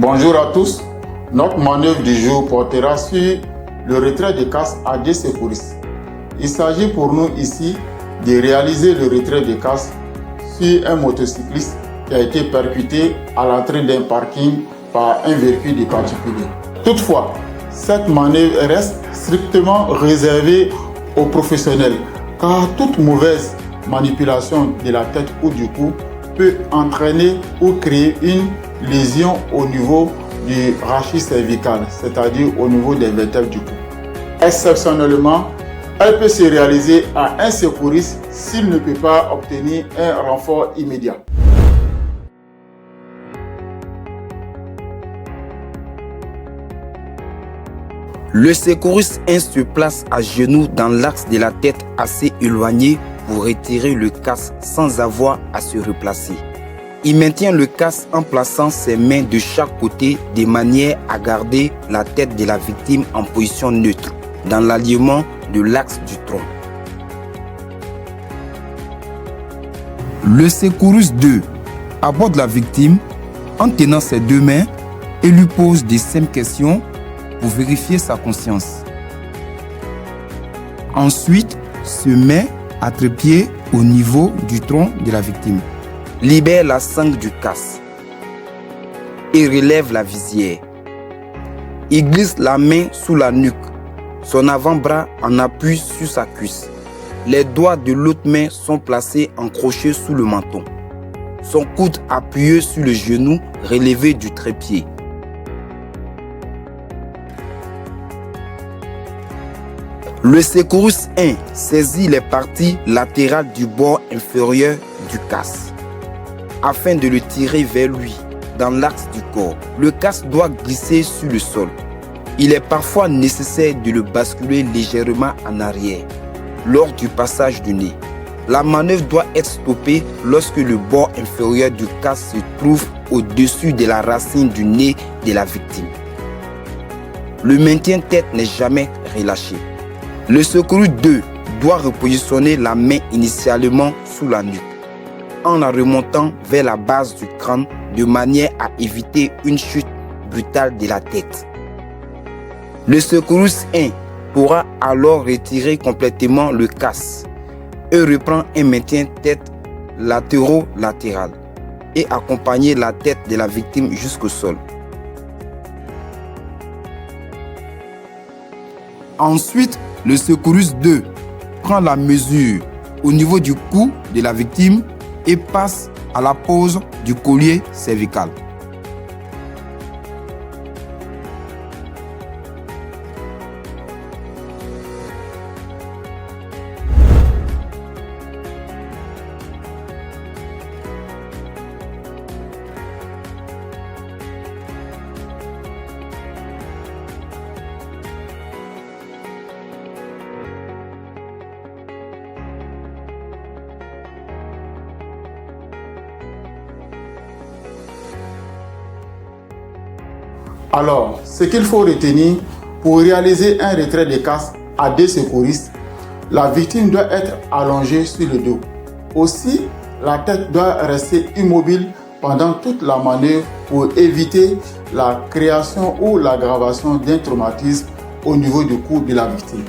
Bonjour à tous. Notre manœuvre du jour portera sur le retrait de casse à deux secouristes. Il s'agit pour nous ici de réaliser le retrait de casse sur un motocycliste qui a été percuté à l'entrée d'un parking par un véhicule de particulier. Toutefois, cette manœuvre reste strictement réservée aux professionnels car toute mauvaise manipulation de la tête ou du cou peut entraîner ou créer une lésion au niveau du rachis cervical, c'est-à-dire au niveau des vertèbres du cou. Exceptionnellement, elle peut se réaliser à un secouriste s'il ne peut pas obtenir un renfort immédiat. Le secouriste 1 se place à genoux dans l'axe de la tête assez éloigné pour retirer le casque sans avoir à se replacer. Il maintient le casque en plaçant ses mains de chaque côté de manière à garder la tête de la victime en position neutre dans l'alignement de l'axe du tronc. Le secouriste 2 aborde la victime en tenant ses deux mains et lui pose des simples questions pour vérifier sa conscience. Ensuite, se met à trépied au niveau du tronc de la victime. Libère la sangle du casque et relève la visière. Il glisse la main sous la nuque, son avant-bras en appui sur sa cuisse. Les doigts de l'autre main sont placés en crochet sous le menton. Son coude appuyé sur le genou relevé du trépied. Le secouriste 1 saisit les parties latérales du bord inférieur du casque afin de le tirer vers lui dans l'axe du corps. Le casque doit glisser sur le sol. Il est parfois nécessaire de le basculer légèrement en arrière lors du passage du nez. La manœuvre doit être stoppée lorsque le bord inférieur du casque se trouve au-dessus de la racine du nez de la victime. Le maintien tête n'est jamais relâché. Le secouriste 2 doit repositionner la main initialement sous la nuque en la remontant vers la base du crâne de manière à éviter une chute brutale de la tête. Le secouriste 1 pourra alors retirer complètement le casque et reprend un maintien tête latéraux-latéral et accompagner la tête de la victime jusqu'au sol. Ensuite, le secouriste 2 prend la mesure au niveau du cou de la victime et passe à la pose du collier cervical. Alors, ce qu'il faut retenir pour réaliser un retrait de casque à deux secouristes, la victime doit être allongée sur le dos. Aussi, la tête doit rester immobile pendant toute la manœuvre pour éviter la création ou l'aggravation d'un traumatisme au niveau du cou de la victime.